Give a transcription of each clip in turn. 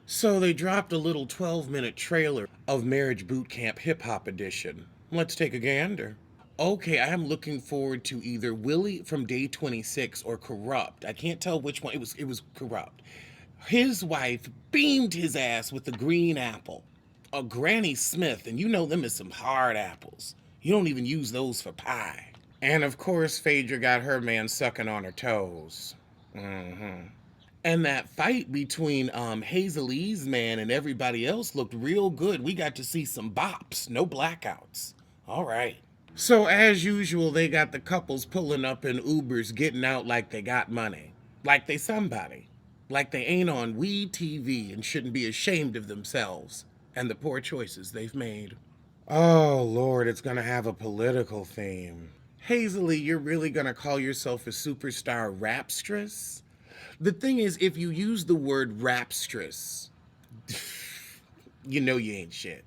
So they dropped a little 12-minute trailer of Marriage Boot Camp Hip Hop Edition. Let's take a gander. Okay, I am looking forward to either Willie from Day 26 or Corrupt. I can't tell which one. It was Corrupt. His wife beamed his ass with the green apple. A Granny Smith, and you know them as some hard apples. You don't even use those for pie. And of course, Phaedra got her man sucking on her toes. Mm-hmm. And that fight between Hazel E's man and everybody else looked real good. We got to see some bops, no blackouts. All right. So as usual, they got the couples pulling up in Ubers, getting out like they got money, like they somebody, like they ain't on Weed TV and shouldn't be ashamed of themselves and the poor choices they've made. Oh Lord, it's gonna have a political theme. Hazily, you're really gonna call yourself a superstar rapstress? The thing is, if you use the word rapstress, you know you ain't shit.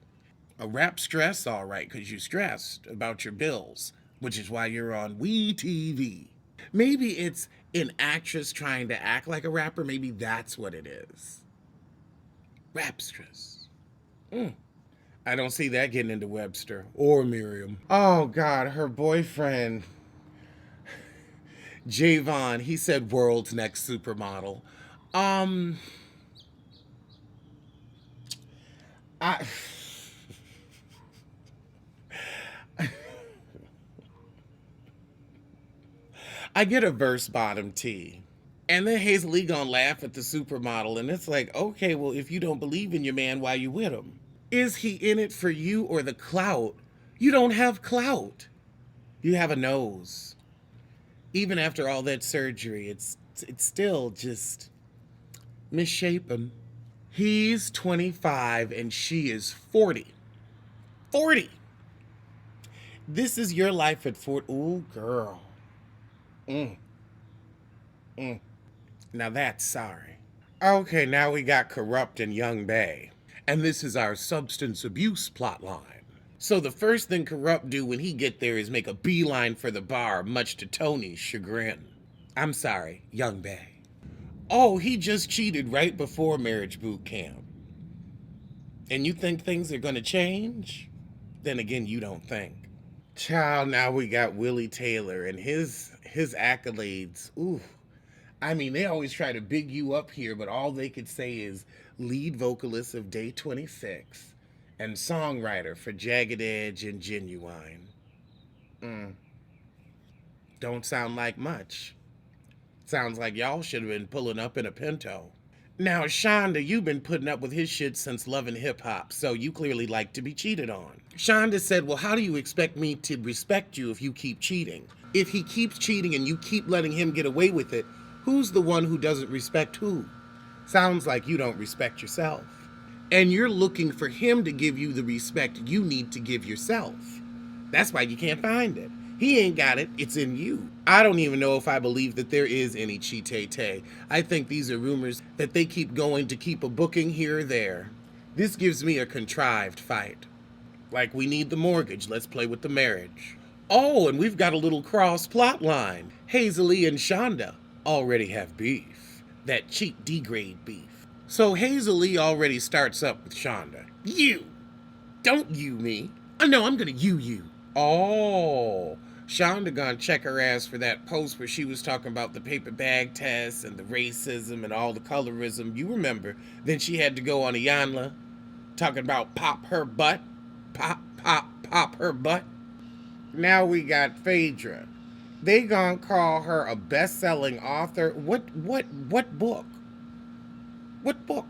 A rap stress, all right, because you're stressed about your bills, which is why you're on Wee TV. Maybe it's an actress trying to act like a rapper. Maybe that's what it is. Rapstress. I don't see that getting into Webster or Miriam. Oh, God, her boyfriend, Javon, he said world's next supermodel. I... I get a verse bottom tee. And then Hazel Lee gonna laugh at the supermodel, and it's like, okay, well, if you don't believe in your man, why you with him? Is he in it for you or the clout? You don't have clout. You have a nose. Even after all that surgery, it's still just misshapen. He's 25 and she is 40. 40. This is your life at 40. Ooh, girl. Mm. Now that's sorry. Okay, now we got Corrupt and Young Bay. And this is our substance abuse plotline. So the first thing Corrupt do when he get there is make a beeline for the bar, much to Tony's chagrin. I'm sorry, Young Bay. Oh, he just cheated right before marriage boot camp. And you think things are gonna change? Then again, you don't think. Child, now we got Willie Taylor and his accolades. Ooh. I mean, they always try to big you up here, but all they could say is lead vocalist of Day 26 and songwriter for Jagged Edge and Genuine. Don't sound like much. Sounds like y'all should have been pulling up in a Pinto. Now, Shonda, you've been putting up with his shit since Lovin' Hip Hop, so you clearly like to be cheated on. Shonda said, well, how do you expect me to respect you if you keep cheating? If he keeps cheating and you keep letting him get away with it, who's the one who doesn't respect who? Sounds like you don't respect yourself. And you're looking for him to give you the respect you need to give yourself. That's why you can't find it. He ain't got it, it's in you. I don't even know if I believe that there is any cheat-tay. I think these are rumors that they keep going to keep a booking here or there. This gives me a contrived fight. Like, we need the mortgage, let's play with the marriage. Oh, and we've got a little cross plot line. Hazely and Shonda already have beef. That cheap D-grade beef. So Hazely already starts up with Shonda. You! Don't you me. Oh no, I'm gonna you. Oh, Shonda gonna check her ass for that post where she was talking about the paper bag test and the racism and all the colorism. You remember. Then she had to go on Iyanla talking about pop her butt. Pop her butt. Now we got Phaedra. They gonna call her a best-selling author. What book? What book?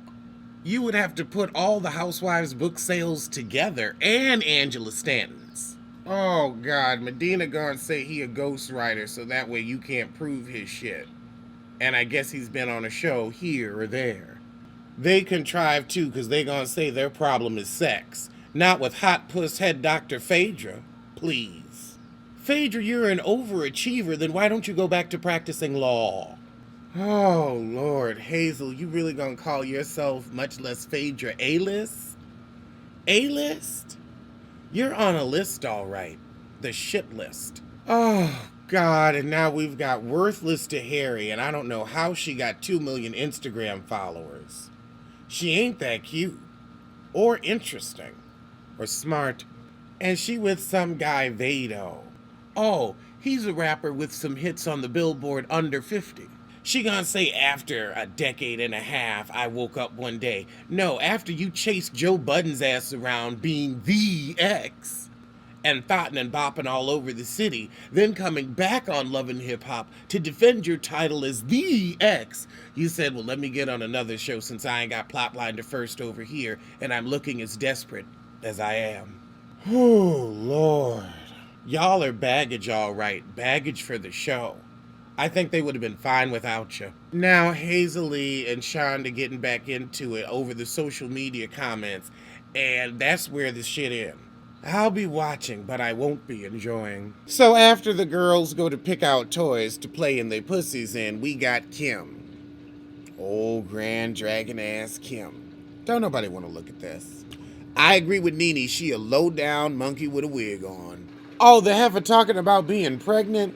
You would have to put all the Housewives book sales together and Angela Stanton's. Oh God, Medina gonna say he a ghostwriter so that way you can't prove his shit. And I guess he's been on a show here or there. They contrive too because they gonna say their problem is sex. Not with hot puss head Dr. Phaedra. Please. Phaedra, you're an overachiever, then why don't you go back to practicing law? Oh, Lord, Hazel, you really gonna call yourself, much less Phaedra, A-list? A-list? You're on a list, all right. The shit list. Oh, God, and now we've got Worthless to Harry, and I don't know how she got 2 million Instagram followers. She ain't that cute, or interesting, or smart. And she with some guy Vado. Oh, he's a rapper with some hits on the Billboard under 50. She gonna say after a decade and a half, I woke up one day. No, after you chased Joe Budden's ass around being the ex and thotting and bopping all over the city, then coming back on Love and Hip Hop to defend your title as the ex, you said, well, let me get on another show since I ain't got plotline to first over here and I'm looking as desperate as I am. Oh, Lord. Y'all are baggage, all right. Baggage for the show. I think they would have been fine without you. Now, Hazel and Shonda getting back into it over the social media comments, and that's where the shit ends. I'll be watching, but I won't be enjoying. So after the girls go to pick out toys to play in their pussies in, we got Kim. Old grand dragon ass Kim. Don't nobody want to look at this. I agree with Nene, she a low down monkey with a wig on. Oh, the heifer talking about being pregnant?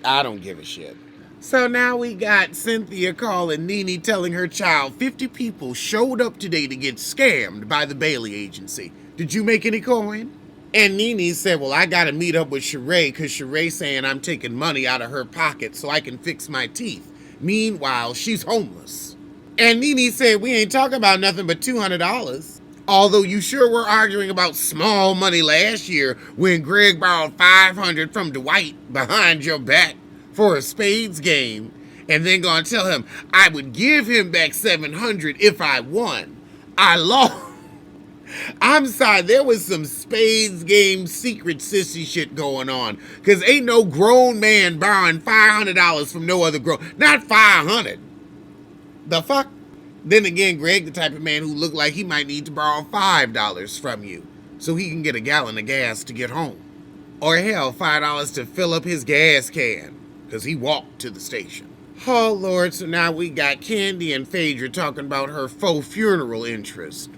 I don't give a shit. So now we got Cynthia calling Nene telling her child 50 people showed up today to get scammed by the Bailey agency. Did you make any coin? And Nene said, well, I gotta meet up with Sheree because Sheree saying I'm taking money out of her pocket so I can fix my teeth. Meanwhile, she's homeless. And Nene said, we ain't talking about nothing but $200. Although you sure were arguing about small money last year when Greg borrowed $500 from Dwight behind your back for a spades game and then gonna tell him I would give him back $700 if I won. I lost. I'm sorry, there was some spades game secret sissy shit going on. Cause ain't no grown man borrowing $500 from no other grown, not $500. The fuck? Then again, Greg the type of man who looked like he might need to borrow $5 from you so he can get a gallon of gas to get home. Or hell, $5 to fill up his gas can because he walked to the station. Oh Lord, so now we got Candy and Phaedra talking about her faux funeral interest.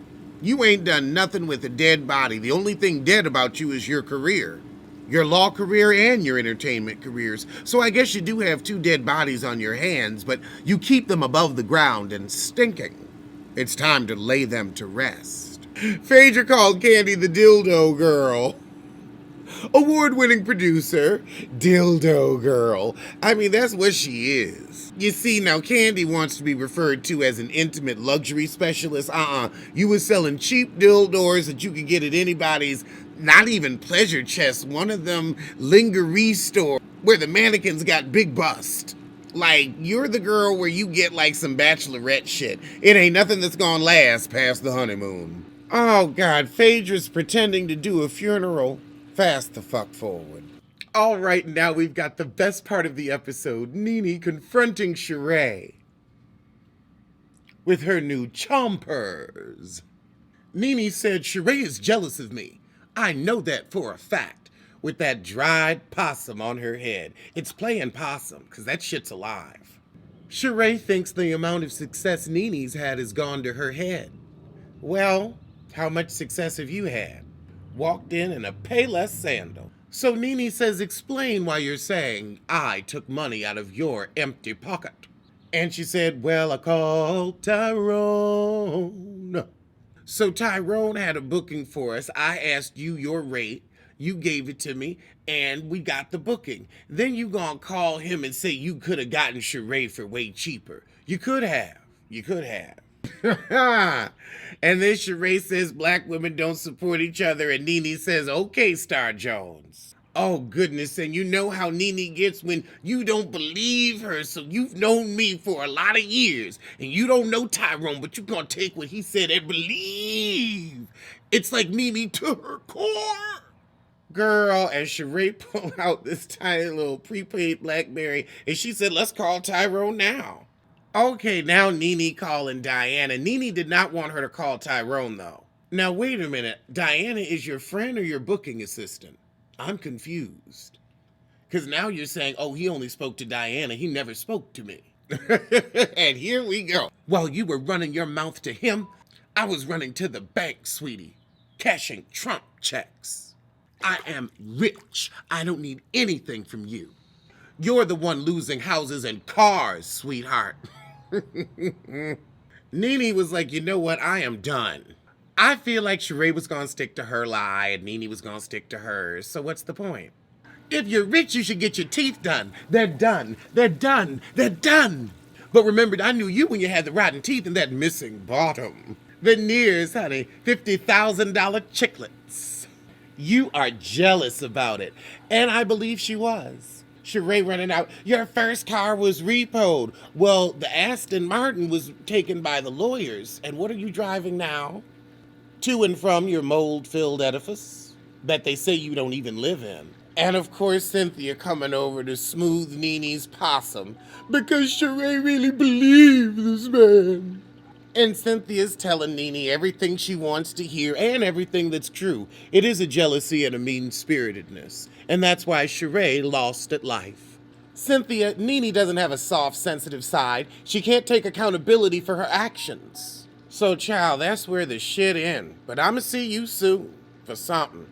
You ain't done nothing with a dead body. The only thing dead about you is your career. Your law career and your entertainment careers. So I guess you do have two dead bodies on your hands, but you keep them above the ground and stinking. It's time to lay them to rest. Phaedra called Candy the dildo girl. Award-winning producer, dildo girl. I mean, that's what she is. You see, now Candy wants to be referred to as an intimate luxury specialist. You was selling cheap dildos that you could get at anybody's, not even pleasure chest, one of them lingerie store where the mannequins got big bust. Like, you're the girl where you get like some bachelorette shit. It ain't nothing that's gonna last past the honeymoon. Oh God, Phaedra's pretending to do a funeral. Fast the fuck forward. All right, now we've got the best part of the episode, Nene confronting Sheree with her new chompers. Nene said, Sheree is jealous of me. I know that for a fact. With that dried possum on her head. It's playing possum, because that shit's alive. Sheree thinks the amount of success Nene's had has gone to her head. Well, how much success have you had? Walked in a Payless sandal. So Nene says, explain why you're saying I took money out of your empty pocket. And she said, well, I called Tyrone. So Tyrone had a booking for us. I asked you your rate. You gave it to me, and we got the booking. Then you gonna call him and say you could have gotten Sheree for way cheaper. You could have. You could have. And then Sheree says black women don't support each other, and Nene says, okay, Star Jones. Oh, goodness, and you know how Nene gets when you don't believe her, so you've known me for a lot of years, and you don't know Tyrone, but you're gonna take what he said and believe. It's like Nene to her core. Girl, and Sheree pulled out this tiny little prepaid BlackBerry, and she said, let's call Tyrone now. Okay, now Nene calling Diana. Nene did not want her to call Tyrone, though. Now, wait a minute. Diana is your friend or your booking assistant? I'm confused. Because now you're saying, oh, he only spoke to Diana. He never spoke to me. And here we go. While you were running your mouth to him, I was running to the bank, sweetie, cashing Trump checks. I am rich. I don't need anything from you. You're the one losing houses and cars, sweetheart. Nene was like, you know what? I am done. I feel like Sheree was gonna stick to her lie and Nene was gonna stick to hers. So what's the point? If you're rich, you should get your teeth done. They're done. They're done. They're done. But remember, I knew you when you had the rotten teeth and that missing bottom. Veneers, honey. $50,000 chiclets. You are jealous about it. And I believe she was. Sheree running out. Your first car was repoed. Well, the Aston Martin was taken by the lawyers. And what are you driving now? To and from your mold-filled edifice that they say you don't even live in. And of course, Cynthia coming over to smooth Nene's possum because Sheree really believed this man. And Cynthia's telling Nene everything she wants to hear and everything that's true. It is a jealousy and a mean-spiritedness. And that's why Sheree lost at life. Cynthia, Nene doesn't have a soft, sensitive side. She can't take accountability for her actions. So, child, that's where the shit in. But I'ma see you soon for something.